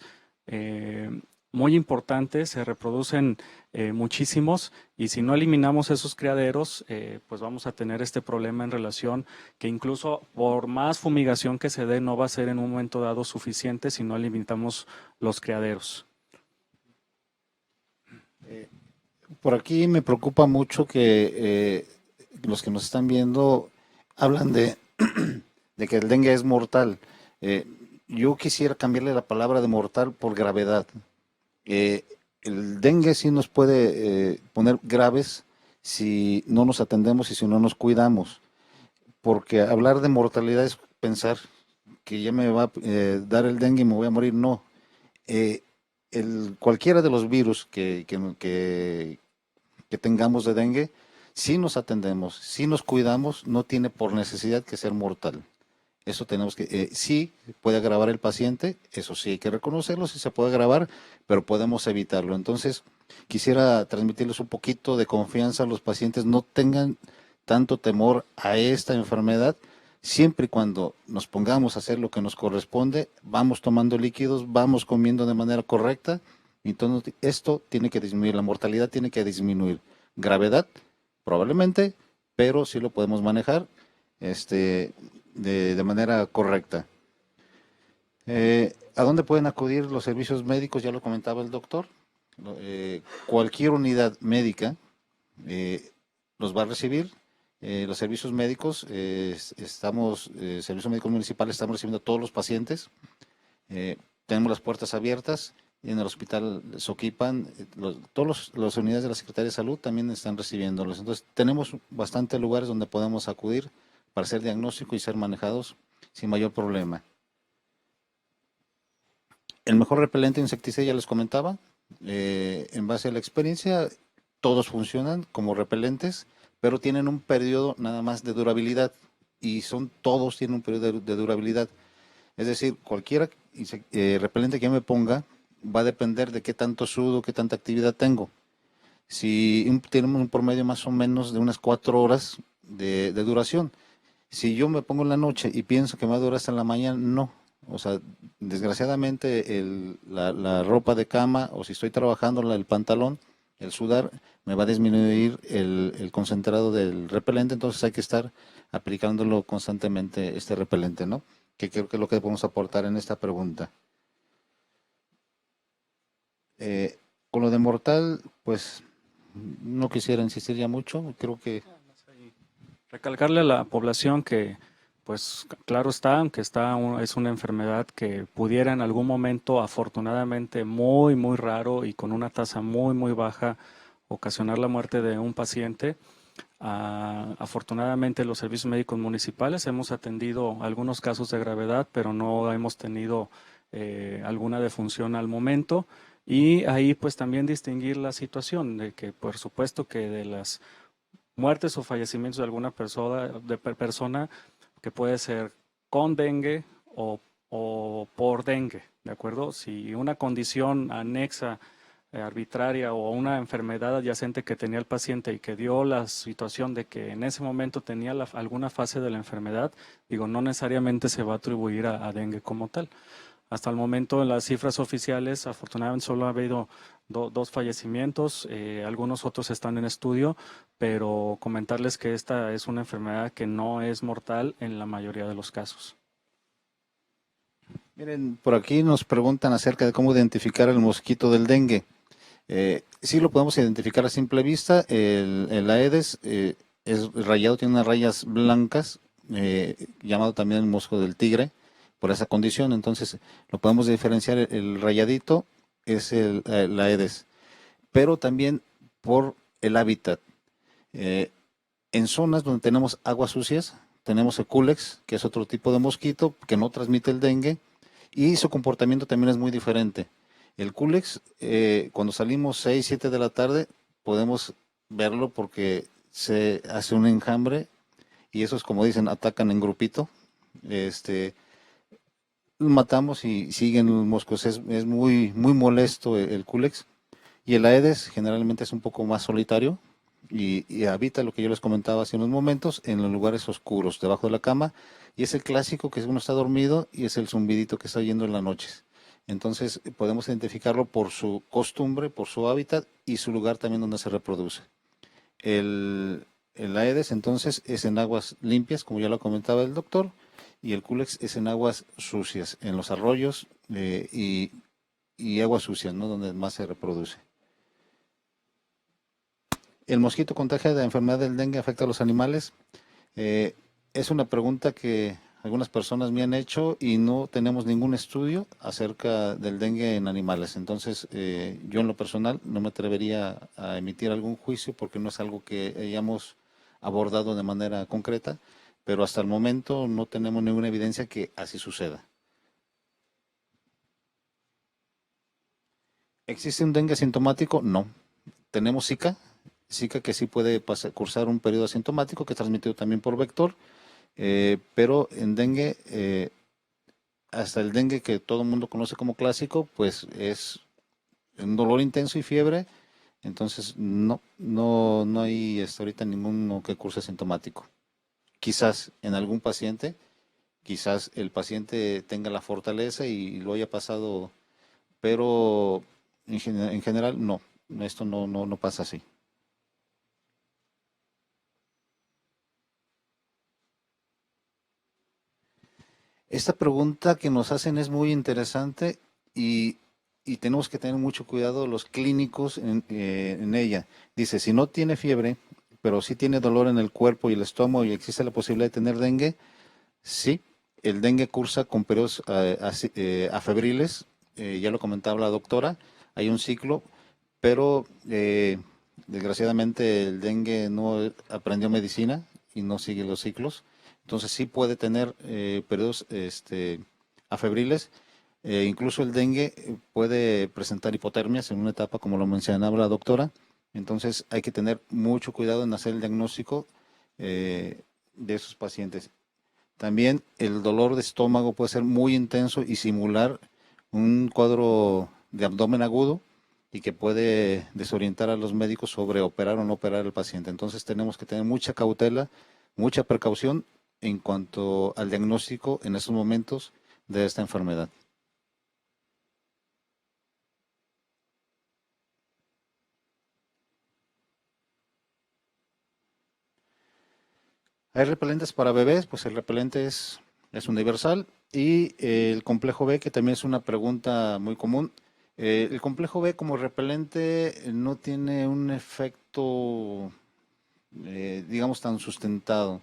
muy importante, se reproducen muchísimos y si no eliminamos esos criaderos, pues vamos a tener este problema en relación que incluso por más fumigación que se dé no va a ser en un momento dado suficiente si no eliminamos los criaderos. Por aquí me preocupa mucho que los que nos están viendo hablan de que el dengue es mortal. Yo quisiera cambiarle la palabra de mortal por gravedad. El dengue sí nos puede poner graves si no nos atendemos y si no nos cuidamos, porque hablar de mortalidad es pensar que ya me va a dar el dengue y me voy a morir. No, cualquiera de los virus que tengamos de dengue, si nos atendemos, si nos cuidamos, no tiene por necesidad que ser mortal. Eso tenemos que, sí, puede agravar el paciente, eso sí hay que reconocerlo, sí se puede agravar, pero podemos evitarlo. Entonces, quisiera transmitirles un poquito de confianza a los pacientes, no tengan tanto temor a esta enfermedad, siempre y cuando nos pongamos a hacer lo que nos corresponde, vamos tomando líquidos, vamos comiendo de manera correcta, entonces esto tiene que disminuir, la mortalidad tiene que disminuir. Gravedad, probablemente, pero sí lo podemos manejar de manera correcta. ¿A dónde pueden acudir los servicios médicos? Ya lo comentaba el doctor. Cualquier unidad médica los va a recibir. Los servicios médicos, servicios médicos municipales, estamos recibiendo a todos los pacientes. Tenemos las puertas abiertas. Y en el hospital Soquipan, todas las unidades de la Secretaría de Salud también están recibiéndolos. Entonces, tenemos bastantes lugares donde podemos acudir para hacer diagnóstico y ser manejados sin mayor problema. El mejor repelente insecticida, ya les comentaba, en base a la experiencia, todos funcionan como repelentes, pero tienen un periodo nada más de durabilidad y todos tienen un periodo de durabilidad. Es decir, cualquier repelente que yo me ponga va a depender de qué tanto sudo, qué tanta actividad tengo. Si tenemos un promedio más o menos de unas 4 horas de duración. Si yo me pongo en la noche y pienso que me va a durar hasta en la mañana, no. O sea, desgraciadamente la ropa de cama o si estoy trabajando el pantalón el sudar, me va a disminuir el concentrado del repelente, entonces hay que estar aplicándolo constantemente este repelente, ¿no? Que creo que es lo que podemos aportar en esta pregunta. Con lo de mortal, pues no quisiera insistir ya mucho, creo que Recalcarle a la población que, pues claro está, aunque es una enfermedad que pudiera en algún momento, afortunadamente muy, muy raro y con una tasa muy, muy baja, ocasionar la muerte de un paciente. Afortunadamente los servicios médicos municipales hemos atendido algunos casos de gravedad, pero no hemos tenido alguna defunción al momento. Y ahí pues también distinguir la situación de que por supuesto que de las muertes o fallecimientos de alguna persona que puede ser con dengue o por dengue, ¿de acuerdo? Si una condición anexa, arbitraria o una enfermedad adyacente que tenía el paciente y que dio la situación de que en ese momento tenía alguna fase de la enfermedad, digo, no necesariamente se va a atribuir a dengue como tal. Hasta el momento, en las cifras oficiales, afortunadamente solo ha habido dos fallecimientos, algunos otros están en estudio, pero comentarles que esta es una enfermedad que no es mortal en la mayoría de los casos. miren, por aquí nos preguntan acerca de cómo identificar el mosquito del dengue. Sí lo podemos identificar a simple vista. El Aedes es rayado, tiene unas rayas blancas, llamado también el mosco del tigre, por esa condición. Entonces lo podemos diferenciar. El rayadito es el Aedes, pero también por el hábitat. Eh, en zonas donde tenemos aguas sucias, tenemos el Culex, que es otro tipo de mosquito que no transmite el dengue, y su comportamiento también es muy diferente. El Culex, cuando salimos 6, 7 de la tarde, podemos verlo porque se hace un enjambre y esos, como dicen, atacan en grupito. Este, matamos y siguen los moscos. Es muy, muy molesto el Culex. Y el Aedes generalmente es un poco más solitario y habita lo que yo les comentaba hace unos momentos en los lugares oscuros, debajo de la cama. Y es el clásico que uno está dormido y es el zumbidito que está oyendo en las noches. Entonces podemos identificarlo por su costumbre, por su hábitat y su lugar también donde se reproduce. El Aedes entonces es en aguas limpias, como ya lo comentaba el doctor, y el Culex es en aguas sucias, en los arroyos y aguas sucias, ¿no? Donde más se reproduce. ¿El mosquito contagia de la enfermedad del dengue afecta a los animales? Es una pregunta que algunas personas me han hecho y no tenemos ningún estudio acerca del dengue en animales. Entonces, yo en lo personal no me atrevería a emitir algún juicio porque no es algo que hayamos abordado de manera concreta, pero hasta el momento no tenemos ninguna evidencia que así suceda. ¿Existe un dengue asintomático? No. Tenemos Zika que sí puede cursar un periodo asintomático que es transmitido también por vector, pero en dengue, hasta el dengue que todo el mundo conoce como clásico, pues es un dolor intenso y fiebre, entonces no hay ahorita ninguno que curse asintomático. Quizás en algún paciente, quizás el paciente tenga la fortaleza y lo haya pasado, pero en general no, esto no pasa así. Esta pregunta que nos hacen es muy interesante y tenemos que tener mucho cuidado los clínicos en ella. Dice, si no tiene fiebre, pero sí tiene dolor en el cuerpo y el estómago y existe la posibilidad de tener dengue, sí, el dengue cursa con periodos afebriles, ya lo comentaba la doctora, hay un ciclo, pero desgraciadamente el dengue no aprendió medicina y no sigue los ciclos. Entonces sí puede tener periodos afebriles. Incluso el dengue puede presentar hipotermias en una etapa, como lo mencionaba la doctora. Entonces hay que tener mucho cuidado en hacer el diagnóstico de esos pacientes. También el dolor de estómago puede ser muy intenso y simular un cuadro de abdomen agudo y que puede desorientar a los médicos sobre operar o no operar al paciente. Entonces tenemos que tener mucha cautela, mucha precaución en cuanto al diagnóstico en estos momentos de esta enfermedad. Hay repelentes para bebés, pues el repelente es universal. Y el complejo B, que también es una pregunta muy común. El complejo B como repelente no tiene un efecto, digamos, tan sustentado,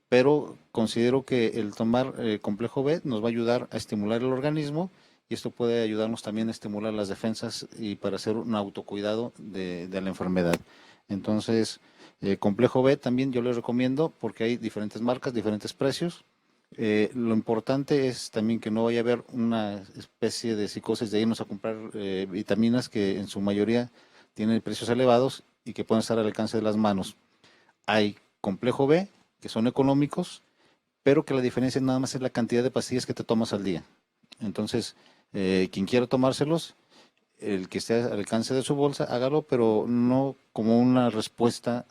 pero considero que el tomar complejo B nos va a ayudar a estimular el organismo y esto puede ayudarnos también a estimular las defensas y para hacer un autocuidado de la enfermedad. Entonces, complejo B también yo les recomiendo porque hay diferentes marcas, diferentes precios. Lo importante es también que no vaya a haber una especie de psicosis de irnos a comprar vitaminas que en su mayoría tienen precios elevados y que pueden estar al alcance de las manos. Hay complejo B, que son económicos, pero que la diferencia nada más es la cantidad de pastillas que te tomas al día. Entonces, quien quiera tomárselos, el que esté al alcance de su bolsa, hágalo, pero no como una respuesta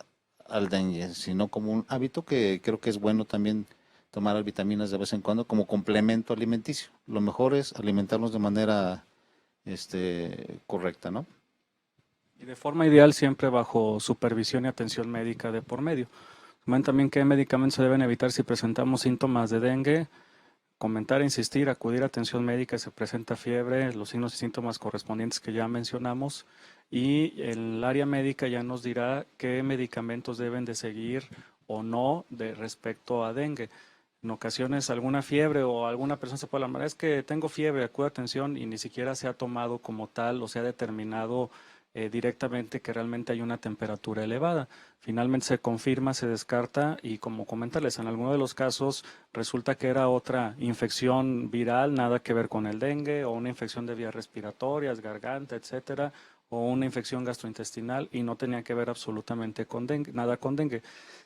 al dengue, sino como un hábito que creo que es bueno también tomar vitaminas de vez en cuando como complemento alimenticio. Lo mejor es alimentarnos de manera correcta, ¿no? Y de forma ideal siempre bajo supervisión y atención médica de por medio. Comenten también qué medicamentos se deben evitar si presentamos síntomas de dengue. Comentar e insistir, acudir a atención médica si se presenta fiebre, los signos y síntomas correspondientes que ya mencionamos. Y el área médica ya nos dirá qué medicamentos deben de seguir o no de respecto a dengue. En ocasiones alguna fiebre o alguna persona se puede alarmar, es que tengo fiebre, acude a atención y ni siquiera se ha tomado como tal o se ha determinado directamente que realmente hay una temperatura elevada. Finalmente se confirma, se descarta y como comentarles, en alguno de los casos resulta que era otra infección viral, nada que ver con el dengue o una infección de vías respiratorias, garganta, etcétera, o una infección gastrointestinal y no tenía que ver absolutamente con dengue, nada con dengue.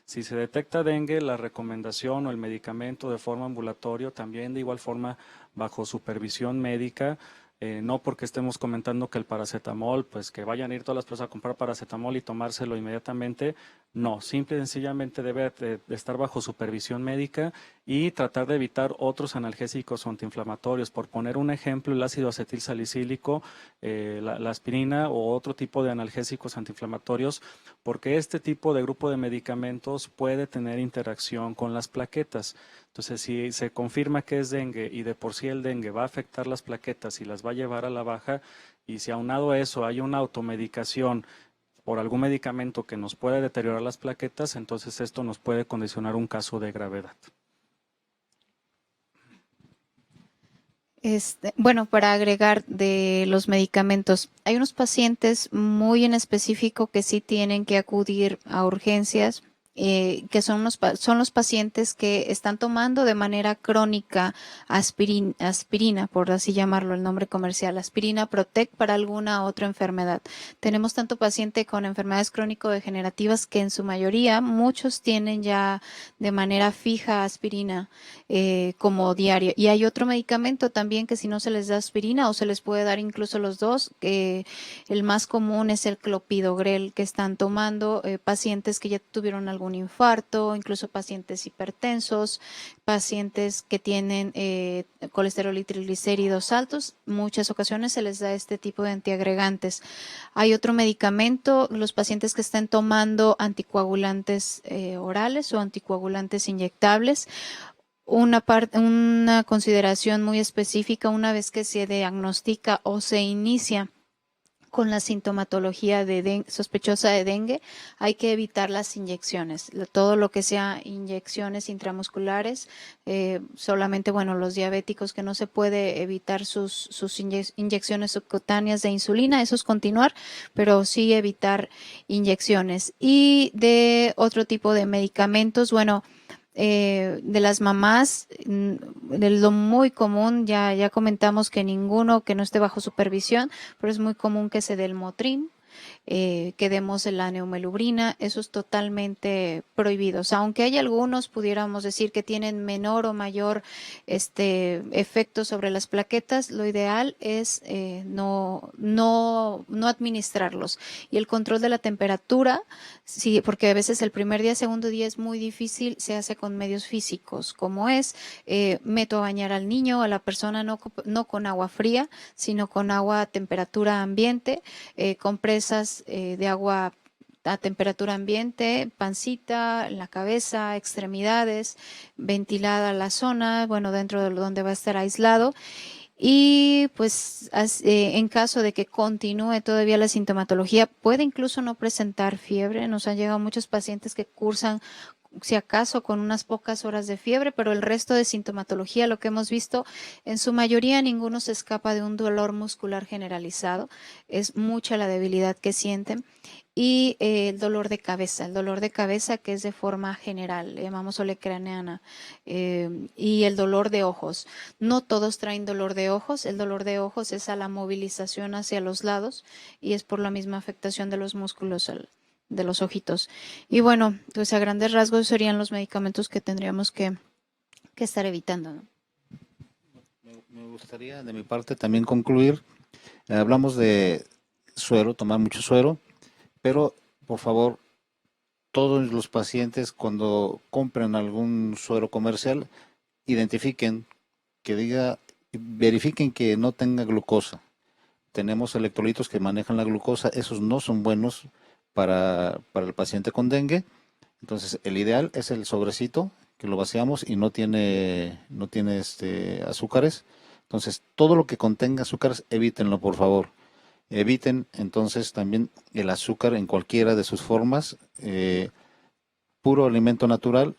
Si se detecta dengue, la recomendación o el medicamento de forma ambulatoria, también de igual forma bajo supervisión médica, no porque estemos comentando que el paracetamol, pues que vayan a ir todas las personas a comprar paracetamol y tomárselo inmediatamente, no, simple y sencillamente debe de estar bajo supervisión médica y tratar de evitar otros analgésicos o antiinflamatorios. Por poner un ejemplo, el ácido acetilsalicílico, la aspirina o otro tipo de analgésicos antiinflamatorios, porque este tipo de grupo de medicamentos puede tener interacción con las plaquetas. Entonces, si se confirma que es dengue y de por sí el dengue va a afectar las plaquetas y las va a llevar a la baja, y si aunado a eso hay una automedicación por algún medicamento que nos puede deteriorar las plaquetas, entonces esto nos puede condicionar un caso de gravedad. Bueno, para agregar de los medicamentos, hay unos pacientes muy en específico que sí tienen que acudir a urgencias, que son los pacientes que están tomando de manera crónica aspirina, por así llamarlo, el nombre comercial, aspirina Protec para alguna otra enfermedad. Tenemos tanto paciente con enfermedades crónico-degenerativas que en su mayoría, muchos tienen ya de manera fija aspirina como diario. Y hay otro medicamento también que si no se les da aspirina o se les puede dar incluso los dos, el más común es el clopidogrel que están tomando pacientes que ya tuvieron algún infarto, incluso pacientes hipertensos, pacientes que tienen colesterol y triglicéridos altos. Muchas ocasiones se les da este tipo de antiagregantes. Hay otro medicamento, los pacientes que estén tomando anticoagulantes orales o anticoagulantes inyectables. Una consideración muy específica, una vez que se diagnostica o se inicia con la sintomatología sospechosa de dengue, hay que evitar las inyecciones. Todo lo que sea inyecciones intramusculares, solamente, bueno, los diabéticos que no se puede evitar sus inyecciones subcutáneas de insulina, eso es continuar, pero sí evitar inyecciones. Y de otro tipo de medicamentos, bueno, de las mamás, de lo muy común, ya comentamos que ninguno que no esté bajo supervisión, pero es muy común que se dé el Motrin, que demos la neumelubrina, eso es totalmente prohibido. O sea, aunque hay algunos, pudiéramos decir que tienen menor o mayor efecto sobre las plaquetas, lo ideal es no administrarlos. Y el control de la temperatura, sí, porque a veces el primer día, segundo día es muy difícil, se hace con medios físicos, como es, meto a bañar al niño, a la persona, no con agua fría, sino con agua a temperatura ambiente, compresas de agua a temperatura ambiente, pancita, la cabeza, extremidades, ventilada la zona, bueno, dentro de donde va a estar aislado. Y pues en caso de que continúe todavía la sintomatología, puede incluso no presentar fiebre. Nos han llegado muchos pacientes que cursan, si acaso, con unas pocas horas de fiebre, pero el resto de sintomatología, lo que hemos visto, en su mayoría ninguno se escapa de un dolor muscular generalizado. Es mucha la debilidad que sienten. Y el dolor de cabeza que es de forma general, le llamamos olecraneana, y el dolor de ojos. No todos traen dolor de ojos, el dolor de ojos es a la movilización hacia los lados y es por la misma afectación de los músculos de los ojitos. Y bueno, pues a grandes rasgos serían los medicamentos que tendríamos que estar evitando, ¿no? Me gustaría de mi parte también concluir. Hablamos de suero, tomar mucho suero, pero por favor, todos los pacientes cuando compren algún suero comercial, identifiquen que diga, verifiquen que no tenga glucosa. Tenemos electrolitos que manejan la glucosa, esos no son buenos para el paciente con dengue. Entonces, el ideal es el sobrecito que lo vaciamos y no tiene azúcares. Entonces, todo lo que contenga azúcares, evítenlo, por favor. Eviten entonces también el azúcar en cualquiera de sus formas, puro alimento natural,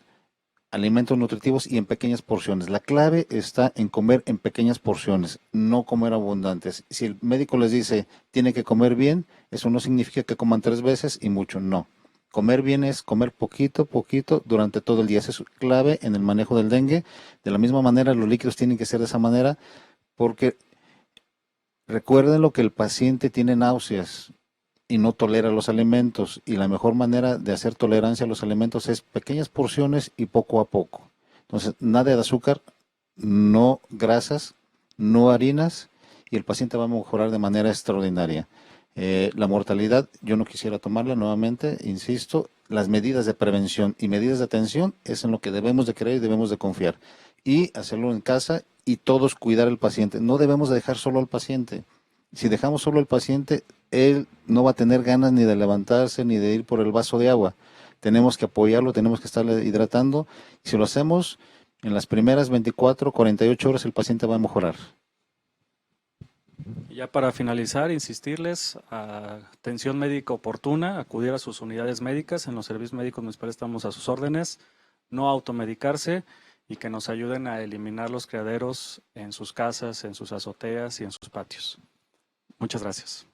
alimentos nutritivos y en pequeñas porciones. La clave está en comer en pequeñas porciones, no comer abundantes. Si el médico les dice tiene que comer bien, eso no significa que coman 3 veces y mucho, no. Comer bien es comer poquito, poquito durante todo el día. Eso es clave en el manejo del dengue. De la misma manera, los líquidos tienen que ser de esa manera porque recuerden lo que el paciente tiene náuseas y no tolera los alimentos, y la mejor manera de hacer tolerancia a los alimentos es pequeñas porciones y poco a poco. Entonces, nada de azúcar, no grasas, no harinas, y el paciente va a mejorar de manera extraordinaria. La mortalidad, yo no quisiera tomarla nuevamente, insisto, las medidas de prevención y medidas de atención es en lo que debemos de creer y debemos de confiar. Y hacerlo en casa y todos cuidar al paciente. No debemos de dejar solo al paciente. Si dejamos solo al paciente, él no va a tener ganas ni de levantarse ni de ir por el vaso de agua. Tenemos que apoyarlo, tenemos que estarle hidratando. Y si lo hacemos, en las primeras 24, 48 horas el paciente va a mejorar. Y ya para finalizar, insistirles a atención médica oportuna, acudir a sus unidades médicas. En los servicios médicos municipales estamos a sus órdenes, no automedicarse y que nos ayuden a eliminar los criaderos en sus casas, en sus azoteas y en sus patios. Muchas gracias.